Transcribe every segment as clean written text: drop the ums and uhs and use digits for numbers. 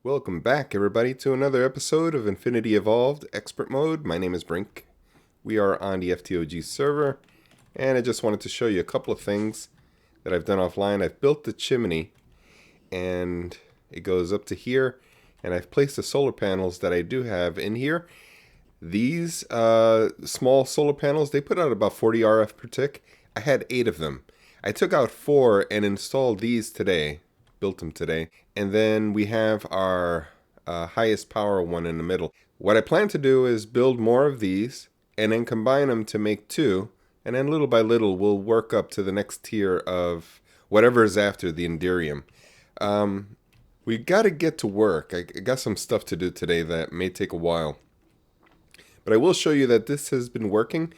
Welcome back, everybody, to another episode of Infinity Evolved Expert Mode. My name is Brink. We are on the FTOG server, and I just wanted to show you a couple of things that I've done offline. I've built the chimney, and it goes up to here, and I've placed the solar panels that I do have in here. These small solar panels, they put out about 40 RF per tick. I had 8 of them. I took out 4 and installed these today. Built them today, and then we have our highest power one in the middle. What I plan to do is build more of these and then combine them to make 2, and then little by little we'll work up to the next tier of whatever is after the Enderium. We got to get to work. I got some stuff to do today that may take a while, but I will show you that this has been working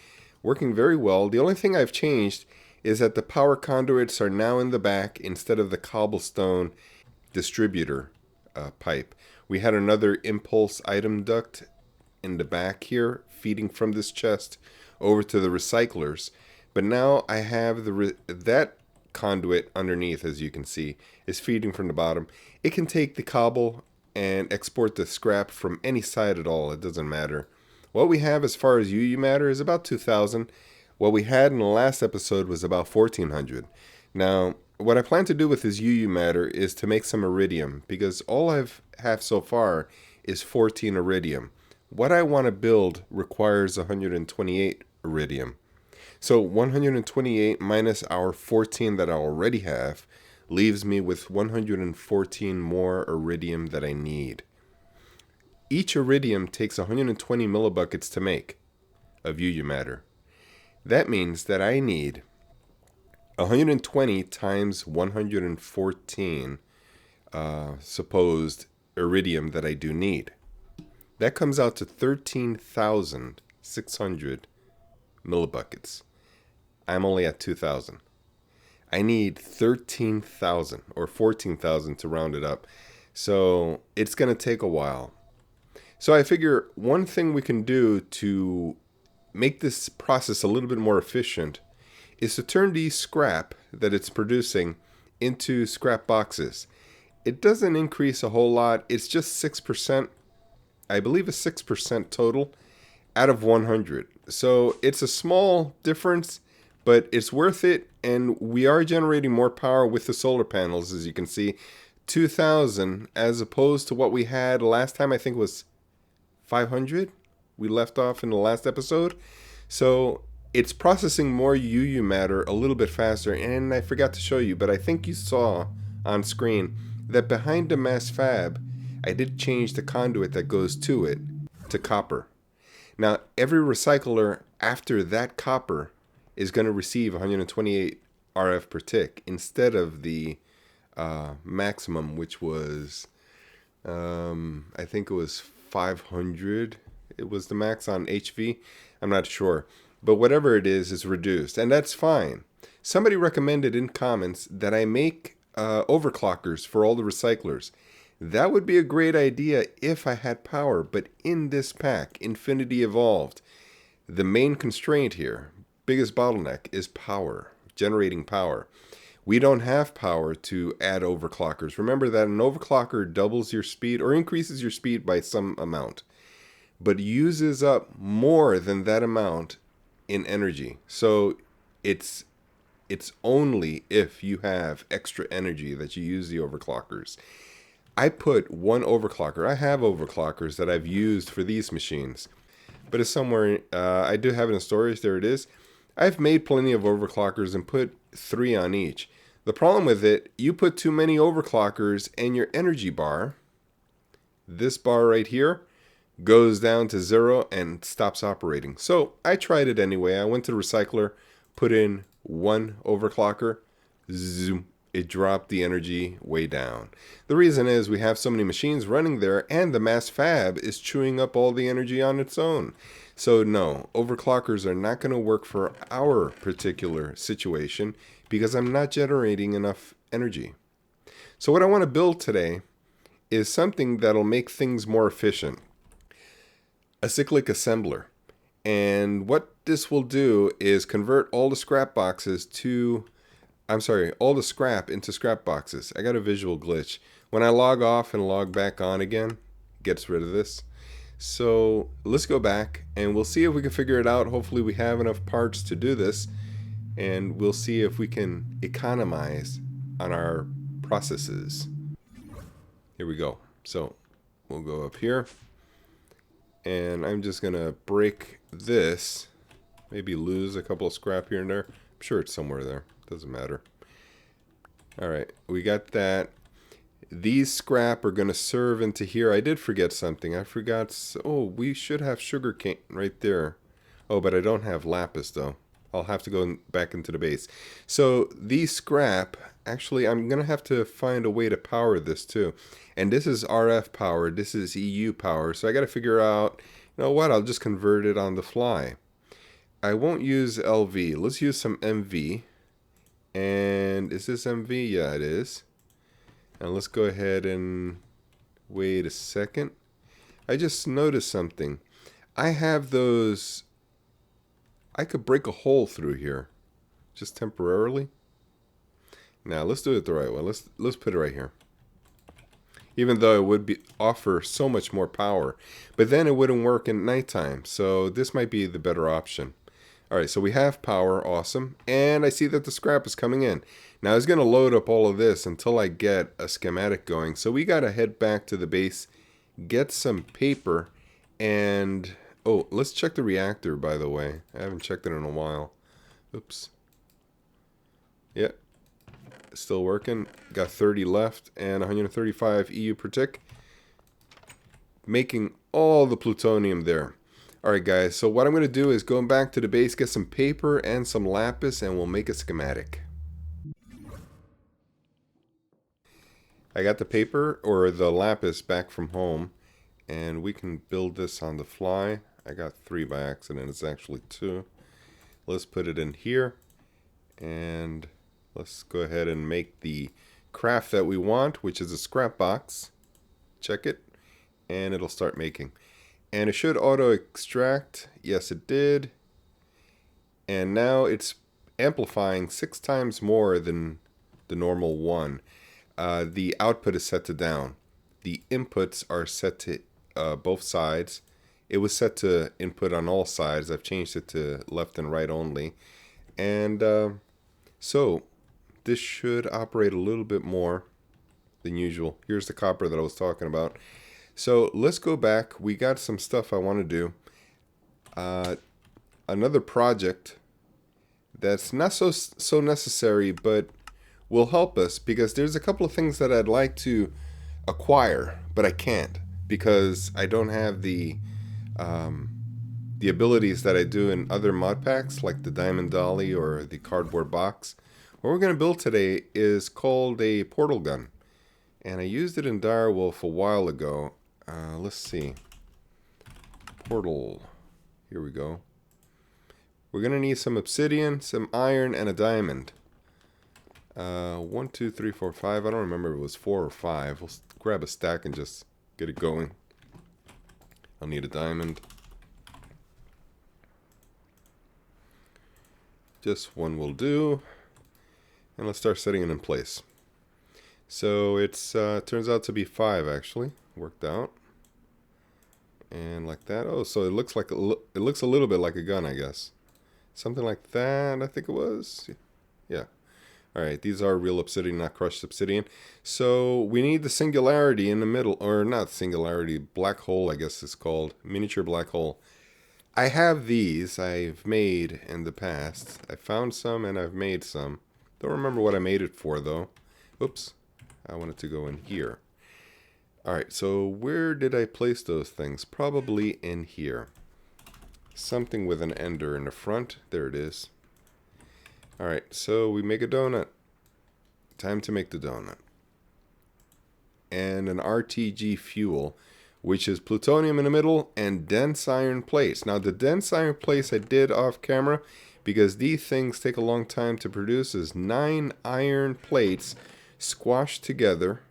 very well. The only thing I've changed is that the power conduits are now in the back instead of the cobblestone distributor pipe. We had another impulse item duct in the back here feeding from this chest over to the recyclers, but now I have that conduit underneath, as you can see, is feeding from the bottom. It can take the cobble and export the scrap from any side at all. It doesn't matter. What we have as far as UU matter is about 2,000. What we had in the last episode was about 1,400. Now, what I plan to do with this UU matter is to make some iridium, because all I have so far is 14 iridium. What I want to build requires 128 iridium. So 128 minus our 14 that I already have leaves me with 114 more iridium that I need. Each iridium takes 120 millibuckets to make of UU matter. That means that I need 120 times 114 supposed iridium that I do need. That comes out to 13,600 millibuckets. I'm only at 2,000. I need 13,000 or 14,000 to round it up. So it's going to take a while. So I figure one thing we can do to make this process a little bit more efficient is to turn these scrap that it's producing into scrap boxes. It doesn't increase a whole lot. It's just 6%. I believe it's 6% total out of 100. So it's a small difference, but it's worth it. And we are generating more power with the solar panels, as you can see. 2,000 as opposed to what we had last time. I think it was 500. We left off in the last episode. So it's processing more UU matter a little bit faster. And I forgot to show you, but I think you saw on screen that behind the mass fab, I did change the conduit that goes to it to copper. Now, every recycler after that copper is going to receive 128 RF per tick instead of the maximum, which was, I think it was 500. It was the max on HV. I'm not sure. But whatever it is reduced. And that's fine. Somebody recommended in comments that I make overclockers for all the recyclers. That would be a great idea if I had power. But in this pack, Infinity Evolved, the main constraint here, biggest bottleneck, is power. Generating power. We don't have power to add overclockers. Remember that an overclocker doubles your speed or increases your speed by some amount, but uses up more than that amount in energy. So it's only if you have extra energy that you use the overclockers. I put one overclocker. I have overclockers that I've used for these machines, but it's somewhere. I do have it in storage. There it is. I've made plenty of overclockers and put 3 on each. The problem with it, you put too many overclockers and your energy bar, this bar right here, goes down to 0 and stops operating. So I tried it anyway. I went to the recycler, put in 1 overclocker, zoom, it dropped the energy way down. The reason is we have so many machines running there and the mass fab is chewing up all the energy on its own. So no, overclockers are not going to work for our particular situation because I'm not generating enough energy. So what I want to build today is something that'll make things more efficient. A cyclic assembler. And what this will do is convert all the scrap boxes to I'm sorry, all the scrap into scrap boxes. I got a visual glitch. When I log off and log back on again, it gets rid of this. So let's go back and we'll see if we can figure it out. Hopefully we have enough parts to do this, and we'll see if we can economize on our processes. Here we go. So we'll go up here, and I'm just gonna break this, maybe lose a couple of scrap here and there. I'm sure it's somewhere there, doesn't matter. Alright, we got that. These scrap are going to serve into here. I did forget something. I forgot. Oh, we should have sugar cane right there. Oh, but I don't have lapis though. I'll have to go back into the base. So these scrap, actually, I'm going to have to find a way to power this too. And this is RF power. This is EU power. So I got to figure out, you know what? I'll just convert it on the fly. I won't use LV. Let's use some MV. And is this MV? Yeah, it is. And let's go ahead and wait a second. I just noticed something. I have those. I could break a hole through here, just temporarily. Now let's do it the right way. Let's put it right here. Even though it would offer so much more power, but then it wouldn't work at nighttime. So this might be the better option. All right, so we have power, awesome, and I see that the scrap is coming in. Now I was going to load up all of this until I get a schematic going. So we got to head back to the base, get some paper, and oh, let's check the reactor, by the way. I haven't checked it in a while. Oops. Yeah, still working. Got 30 left and 135 EU per tick, making all the plutonium there. Alright guys, so what I'm going to do is go back to the base, get some paper and some lapis, and we'll make a schematic. I got the paper, or the lapis, back from home, and we can build this on the fly. I got 3 by accident, it's actually 2. Let's put it in here, and let's go ahead and make the craft that we want, which is a scrap box. Check it, and it'll start making. And it should auto extract. Yes, it did. And now it's amplifying 6 times more than the normal one. The output is set to down. The inputs are set to both sides. It was set to input on all sides. I've changed it to left and right only. And so this should operate a little bit more than usual. Here's the copper that I was talking about. So let's go back. We got some stuff I want to do. Another project that's not so necessary, but will help us, because there's a couple of things that I'd like to acquire, but I can't because I don't have the abilities that I do in other mod packs, like the Diamond Dolly or the Cardboard Box. What we're going to build today is called a portal gun, and I used it in Direwolf a while ago. Let's see. Portal. Here we go. We're going to need some obsidian, some iron, and a diamond. 1, 2, 3, 4, 5. I don't remember if it was 4 or 5. We'll grab a stack and just get it going. I'll need a diamond. Just one will do. And let's start setting it in place. So it's turns out to be 5 actually. Worked out. And like that. Oh, so it looks like it looks a little bit like a gun, I guess. Something like that, I think it was. Yeah. Alright, these are real obsidian, not crushed obsidian. So we need the singularity in the middle, or not singularity, black hole I guess it's called. Miniature black hole. I have these I've made in the past. I found some and I've made some. Don't remember what I made it for though. Oops, I wanted to go in here. Alright, so where did I place those things? Probably in here. Something with an ender in the front. There it is. Alright, so we make a donut. Time to make the donut. And an RTG fuel, which is plutonium in the middle and dense iron plates. Now the dense iron plates I did off camera because these things take a long time to produce, is 9 iron plates squashed together.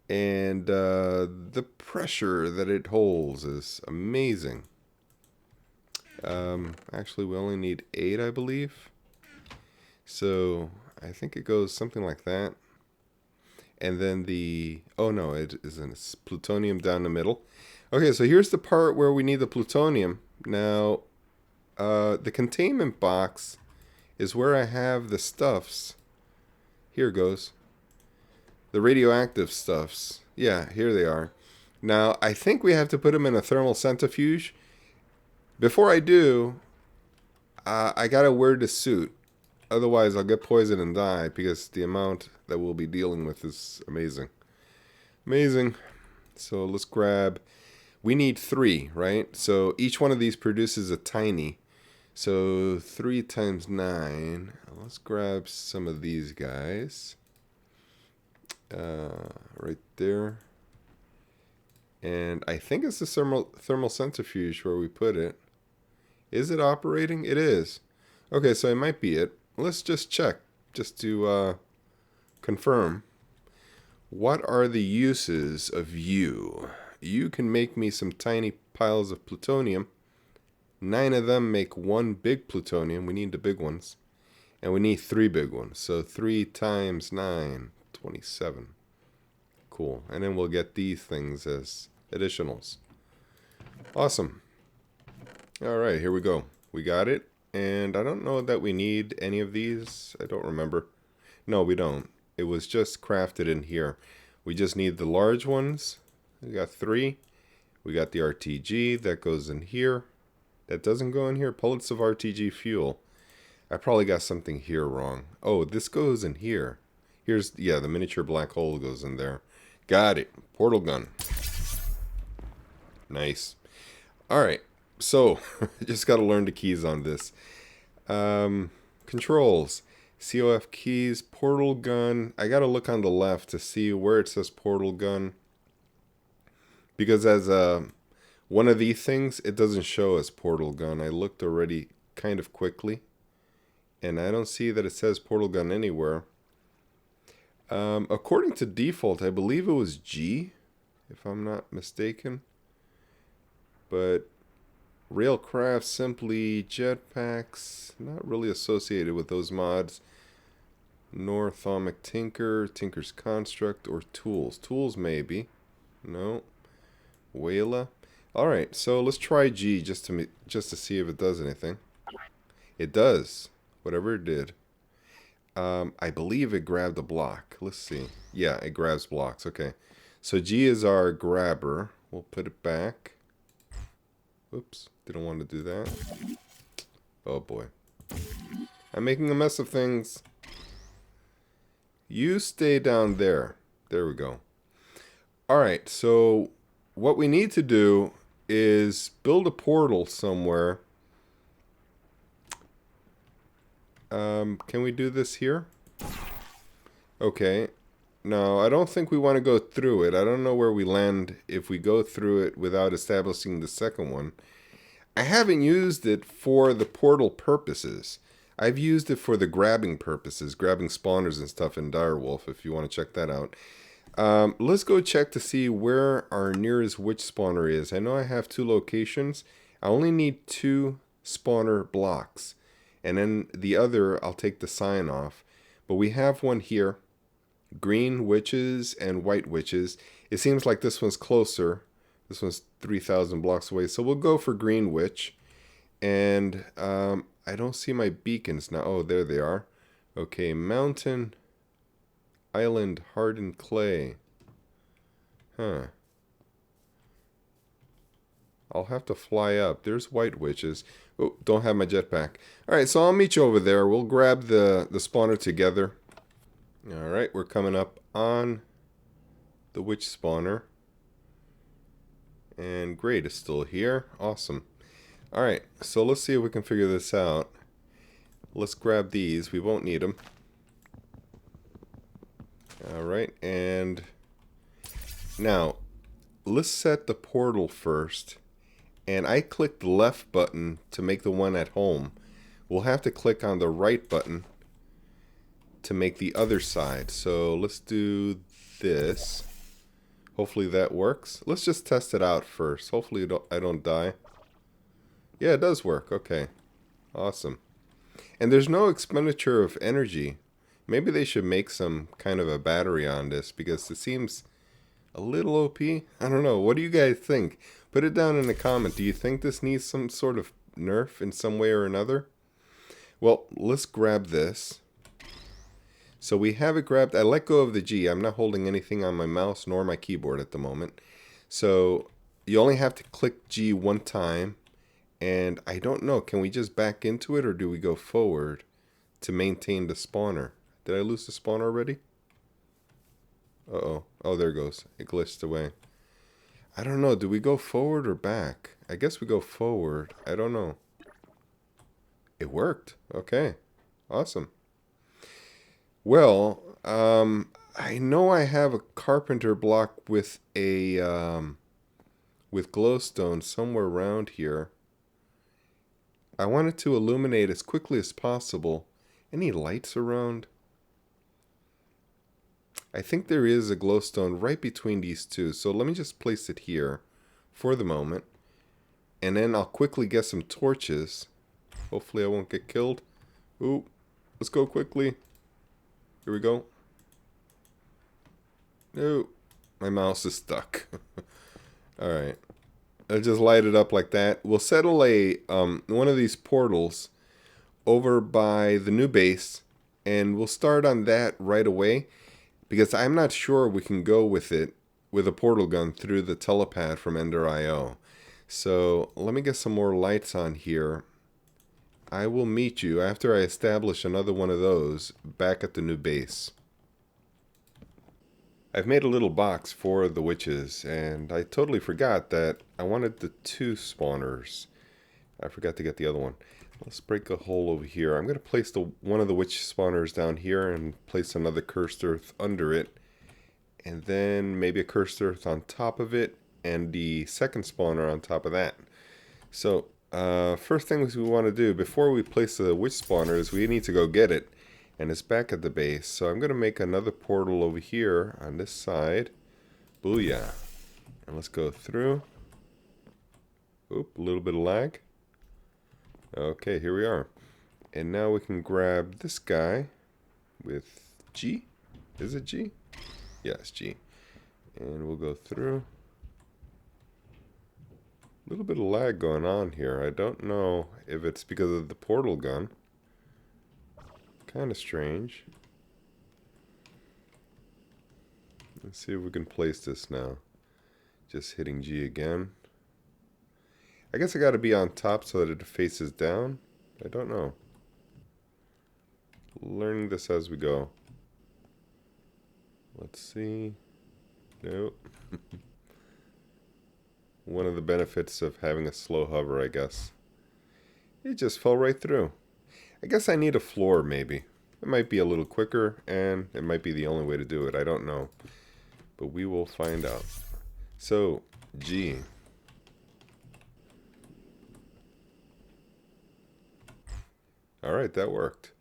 And the pressure that it holds is amazing. Actually, we only need 8, I believe. So I think it goes something like that. And then the, oh no, it isn't. It's plutonium down the middle. Okay, so here's the part where we need the plutonium. Now, the containment box is where I have the stuffs. Here it goes. The radioactive stuffs. Yeah, here they are. Now, I think we have to put them in a thermal centrifuge. Before I do, I gotta wear the suit. Otherwise, I'll get poisoned and die because the amount that we'll be dealing with is amazing. Amazing. So let's grab... We need 3, right? So each one of these produces a tiny. So 3 times 9. Let's grab some of these guys. Right there. And I think it's the thermal centrifuge where we put it. Is it operating? It is. Okay, so it might be it. Let's just check, just to confirm. What are the uses of you? You can make me some tiny piles of plutonium. 9 of them make 1 big plutonium. We need the big ones. And we need 3 big ones. So 3 times 9, 27. Cool. And then we'll get these things as additionals. Awesome. Alright, here we go. We got it. And I don't know that we need any of these. I don't remember. No, we don't. It was just crafted in here. We just need the large ones. We got 3. We got the RTG. That goes in here. That doesn't go in here. Pellets of RTG fuel. I probably got something here wrong. Oh, this goes in here. Here's, yeah, the miniature black hole goes in there. Got it. Portal gun. Nice. Alright. So, just got to learn the keys on this. Controls. COF keys. Portal gun. I got to look on the left to see where it says portal gun. Because as one of these things, it doesn't show as portal gun. I looked already kind of quickly. And I don't see that it says portal gun anywhere. According to default, I believe it was G, if I'm not mistaken. But Railcraft, simply jetpacks, not really associated with those mods. Nor Atomic Tinker, Tinker's Construct, or Tools. Tools maybe. No. Wayla. Alright, so let's try G just to see if it does anything. It does. Whatever it did. I believe it grabbed a block. Let's see. Yeah, it grabs blocks. Okay. So G is our grabber. We'll put it back. Oops. Didn't want to do that. Oh boy. I'm making a mess of things. You stay down there. There we go. Alright, so what we need to do is build a portal somewhere. Can we do this here? Okay. No, I don't think we want to go through it. I don't know where we land if we go through it without establishing the second one. I haven't used it for the portal purposes. I've used it for the grabbing purposes, grabbing spawners and stuff in Direwolf, if you want to check that out. Let's go check to see where our nearest witch spawner is. I know I have 2 locations. I only need 2 spawner blocks. And then the other, I'll take the sign off. But we have one here. Green witches and white witches. It seems like this one's closer. This one's 3,000 blocks away. So we'll go for green witch. And I don't see my beacons now. Oh, there they are. Okay, mountain, island, hardened clay. Huh. I'll have to fly up. There's white witches. Oh, don't have my jetpack. Alright, so I'll meet you over there. We'll grab the spawner together. Alright, we're coming up on the witch spawner. And great, it's still here. Awesome. Alright, so let's see if we can figure this out. Let's grab these. We won't need them. Alright, and now let's set the portal first. And I clicked the left button to make the one at home. We'll have to click on the right button to make the other side. So let's do this. Hopefully that works. Let's just test it out first. Hopefully I don't die. Yeah, it does work. Okay. Awesome. And there's no expenditure of energy. Maybe they should make some kind of a battery on this because it seems a little OP. I don't know. What do you guys think? Put it down in the comment. Do you think this needs some sort of nerf in some way or another? Well, let's grab this. So we have it grabbed. I let go of the G. I'm not holding anything on my mouse nor my keyboard at the moment. So you only have to click G one time. And I don't know, can we just back into it or do we go forward to maintain the spawner? Did I lose the spawner already? Uh-oh. Oh, there it goes. It glitched away. I don't know. Do we go forward or back? I guess we go forward. I don't know. It worked. Okay. Awesome. Well, I know I have a carpenter block with a with glowstone somewhere around here. I wanted to illuminate as quickly as possible. Any lights around? I think there is a glowstone right between these two. So let me just place it here for the moment. And then I'll quickly get some torches. Hopefully I won't get killed. Ooh, let's go quickly. Here we go. No, my mouse is stuck. Alright. I'll just light it up like that. We'll settle a one of these portals over by the new base, and we'll start on that right away because I'm not sure we can go with it with a portal gun through the telepad from Ender.io. So let me get some more lights on here. I will meet you after I establish another one of those back at the new base. I've made a little box for the witches, and I totally forgot that I wanted the 2 spawners. I forgot to get the other one. Let's break a hole over here. I'm going to place one of the witch spawners down here and place another cursed earth under it. And then maybe a cursed earth on top of it, and the second spawner on top of that. So, first things we want to do before we place the witch spawner is we need to go get it. And it's back at the base. So I'm going to make another portal over here on this side. Booyah. And let's go through. Oop, a little bit of lag. Okay, here we are. And now we can grab this guy with G. Is it G? Yes, G. And we'll go through. A little bit of lag going on here. I don't know if it's because of the portal gun. Kind of strange. Let's see if we can place this now. Just hitting G again. I guess I got to be on top so that it faces down. I don't know. Learning this as we go. Let's see. Nope. One of the benefits of having a slow hover, I guess. It just fell right through. I guess I need a floor, maybe. It might be a little quicker, and it might be the only way to do it. I don't know. But we will find out. So, G. Alright, that worked.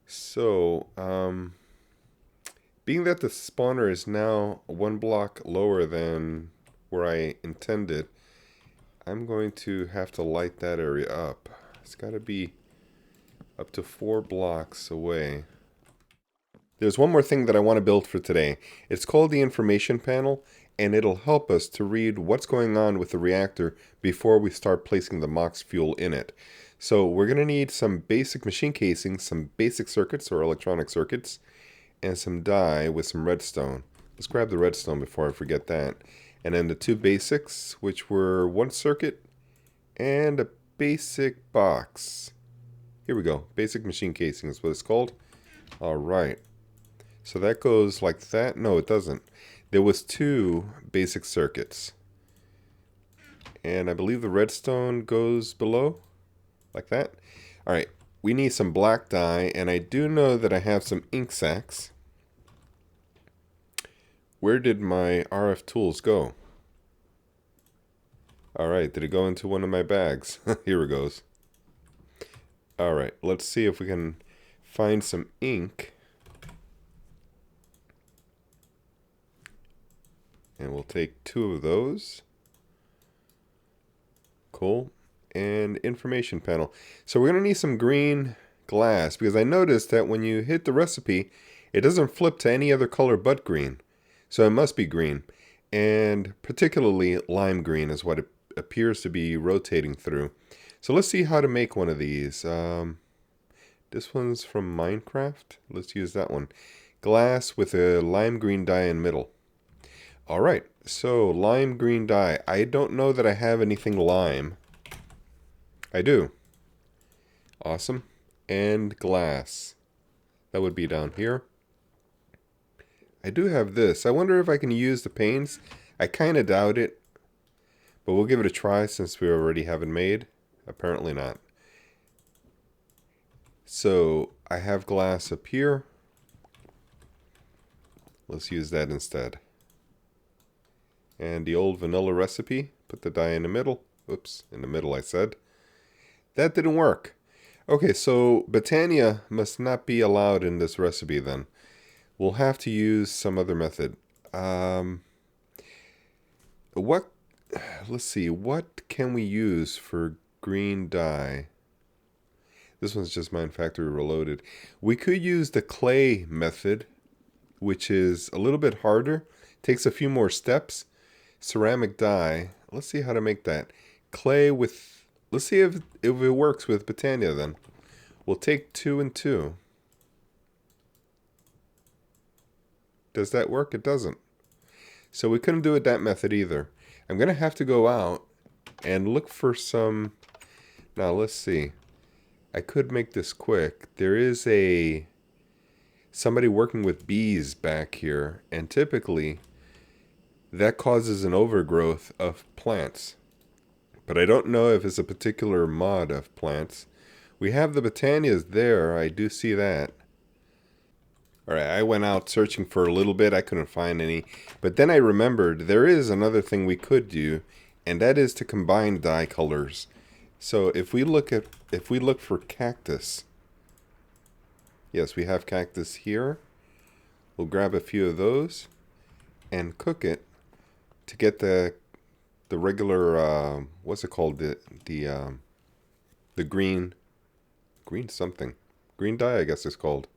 So, being that the spawner is now 1 block lower than where I intended, I'm going to have to light that area up. It's got to be up to 4 blocks away. There's one more thing that I want to build for today. It's called the information panel, and it'll help us to read what's going on with the reactor before we start placing the MOX fuel in it. So we're going to need some basic machine casings, some basic circuits or electronic circuits, and some dye with some redstone. Let's grab the redstone before I forget that. And then the 2 basics, which were 1 circuit and a basic box. Here we go. Basic machine casing is what it's called. Alright. So that goes like that. No, it doesn't. There was 2 basic circuits. And I believe the redstone goes below. Like that. Alright. We need some black dye. And I do know that I have some ink sacs. Where did my RF tools go? Alright. Did it go into one of my bags? Here it goes. Alright, let's see if we can find some ink. And we'll take 2 of those. Cool. And information panel. So we're going to need some green glass, because I noticed that when you hit the recipe, it doesn't flip to any other color but green. So it must be green. And particularly lime green is what it appears to be rotating through. So let's see how to make one of these. This one's from Minecraft. Let's use that one. Glass with a lime green dye in middle. Alright, so lime green dye. I don't know that I have anything lime. I do. Awesome. And glass. That would be down here. I do have this. I wonder if I can use the paints. I kind of doubt it. But we'll give it a try since we already have it made. Apparently not. So I have glass up here. Let's use that instead. And the old vanilla recipe. Put the dye in the middle. Oops, in the middle I said. That didn't work. Okay, so Botania must not be allowed in this recipe then. We'll have to use some other method. Let's see, what can we use for green dye? This one's just Mine Factory Reloaded. We could use the clay method, which is a little bit harder. Takes a few more steps. Ceramic dye. Let's see how to make that. Clay with... Let's see if it works with Botania then. We'll take 2 and 2. Does that work? It doesn't. So we couldn't do it that method either. I'm going to have to go out and look for some... Now, let's see. I could make this quick. There is somebody working with bees back here, and typically that causes an overgrowth of plants. But I don't know if it's a particular mod of plants. We have the Botanias there. I do see that. Alright, I went out searching for a little bit. I couldn't find any. But then I remembered there is another thing we could do, and that is to combine dye colors. So if we look for cactus. Yes, we have cactus here. We'll grab a few of those and cook it to get the regular what's it called, the green something, green dye I guess it's called.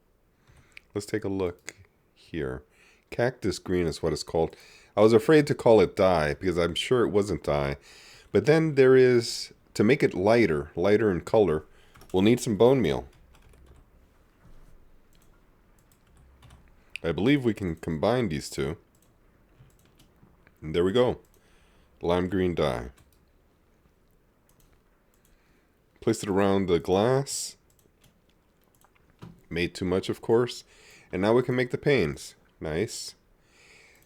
Let's take a look here. Cactus green is what it's called. I was afraid to call it dye because I'm sure it wasn't dye. But then there is, to make it lighter in color, we'll need some bone meal. I believe we can combine these two. And there we go. Lime green dye. Place it around the glass. Made too much, of course. And now we can make the panes. Nice.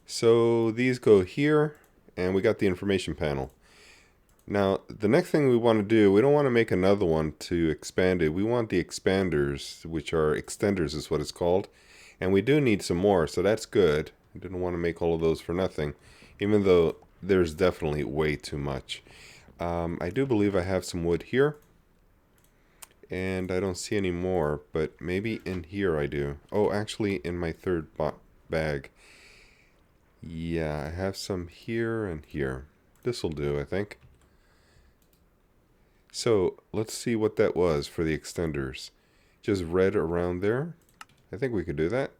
So these go here, and we got the information panel. Now, the next thing we want to do, we don't want to make another one to expand it. We want the expanders, which are extenders is what it's called. And we do need some more, so that's good. I didn't want to make all of those for nothing, even though there's definitely way too much. I do believe I have some wood here. And I don't see any more, but maybe in here I do. Oh, actually in my third bag. Yeah, I have some here and here. This'll do, I think. So, let's see what that was for the extenders. Just red around there. I think we could do that.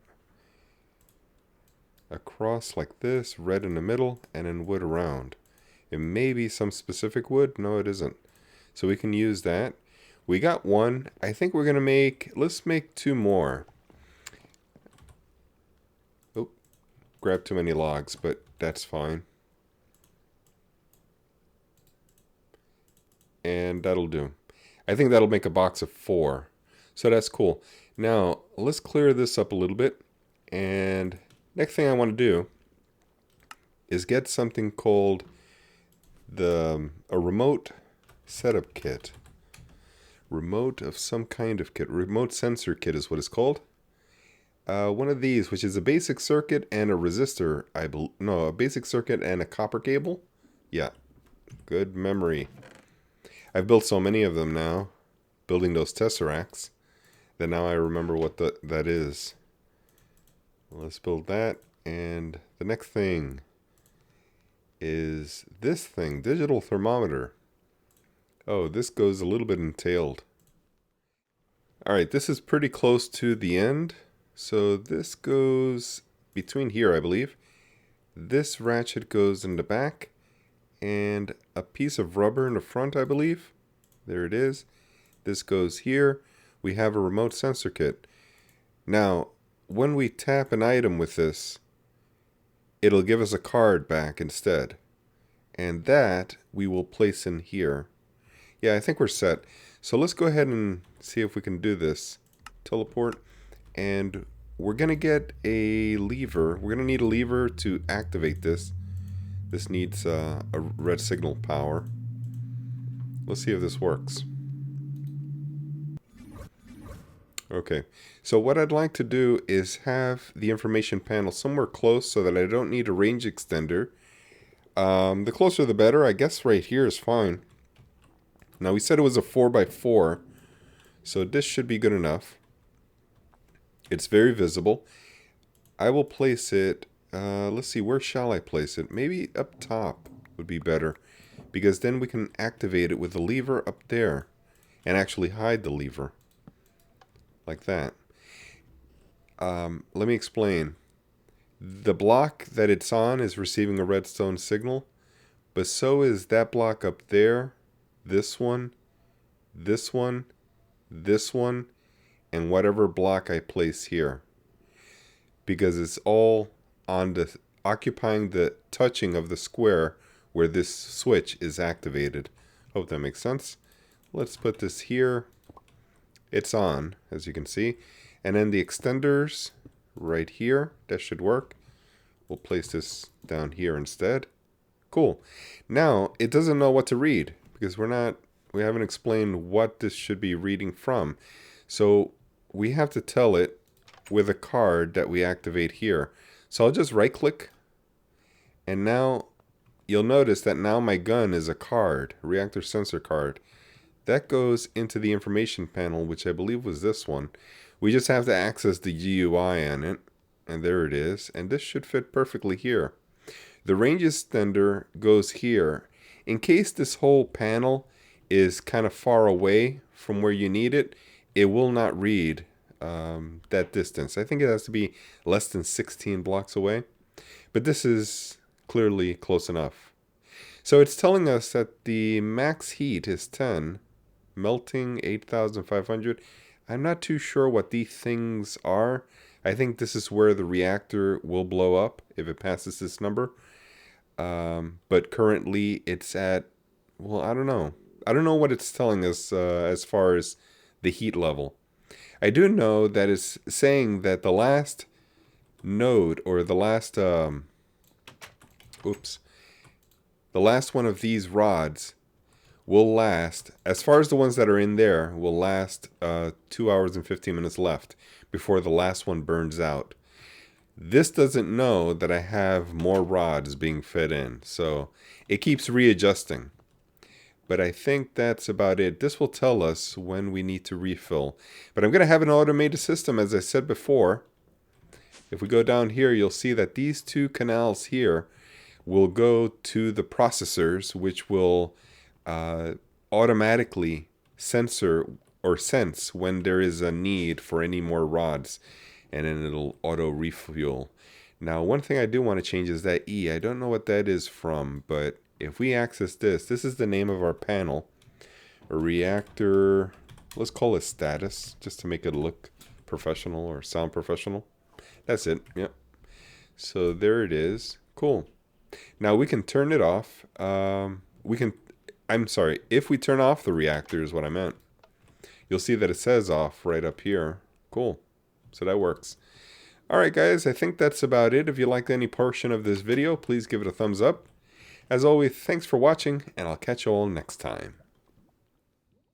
Across like this, red in the middle, and then wood around. It may be some specific wood. No, it isn't. So we can use that. We got one. I think we're going to make... Let's make 2 more. Oh, grabbed too many logs, but that's fine. And that'll do. I think that'll make a box of 4. So that's cool. Now, let's clear this up a little bit. And next thing I want to do is get something called a remote setup kit. Remote of some kind of kit. Remote sensor kit is what it's called. One of these, which is a basic circuit and a resistor. No, a basic circuit and a copper cable. Yeah, good memory. I've built so many of them now, building those tesseracts, that now I remember what that is. Let's build that. And the next thing is this thing, digital thermometer. Oh, this goes a little bit entailed. Alright, this is pretty close to the end. So this goes between here, I believe. This ratchet goes in the back. And a piece of rubber in the front, I believe. There it is. This goes here. We have a remote sensor kit. Now, when we tap an item with this, it'll give us a card back instead. And that we will place in here. Yeah, I think we're set. So let's go ahead and see if we can do this. Teleport. And we're going to get a lever. We're going to need a lever to activate this. This needs a red signal power. Let's see if this works. Okay, so what I'd like to do is have the information panel somewhere close so that I don't need a range extender. The closer the better. I guess right here is fine. Now we said it was a 4x4, so this should be good enough. It's very visible. I will place it, let's see, where shall I place it? Maybe up top would be better, because then we can activate it with the lever up there and actually hide the lever. Like that. Let me explain. The block that it's on is receiving a redstone signal, but so is that block up there, this one, this one, this one, and whatever block I place here. Because it's all on the occupying the touching of the square where this switch is activated. Hope that makes sense. Let's put this here. It's on, as you can see. And then the extenders right here, that should work. We'll place this down here instead. Cool. Now, it doesn't know what to read because we haven't explained what this should be reading from. So we have to tell it with a card that we activate here. So I'll just right click. And now you'll notice that now my gun is a card, a reactor sensor card. That goes into the information panel, which I believe was this one. We just have to access the GUI on it. And there it is. And this should fit perfectly here. The range extender goes here. In case this whole panel is kind of far away from where you need it, it will not read that distance. I think it has to be less than 16 blocks away. But this is clearly close enough. So it's telling us that the max heat is 10. Melting 8,500. I'm not too sure what these things are. I think this is where the reactor will blow up if it passes this number. But currently it's at, well, I don't know. I don't know what it's telling us as far as the heat level. I do know that it's saying that the last node or the last, the last one of these rods will last, as far as the ones that are in there, will last 2 hours and 15 minutes left before the last one burns out. This doesn't know that I have more rods being fed in, so it keeps readjusting. But I think that's about it. This will tell us when we need to refill. But I'm going to have an automated system, as I said before. If we go down here, you'll see that these two canals here will go to the processors, which will automatically censor or sense when there is a need for any more rods, and then it'll auto refuel. Now, one thing I do want to change is that E. I don't know what that is from, but if we access this is the name of our panel, a reactor. Let's call it status, just to make it look professional or sound professional. That's it. Yep. So there it is. Cool. Now we can turn it off. I'm sorry, if we turn off the reactor is what I meant. You'll see that it says off right up here. Cool. So that works. Alright guys, I think that's about it. If you liked any portion of this video, please give it a thumbs up. As always, thanks for watching, and I'll catch you all next time.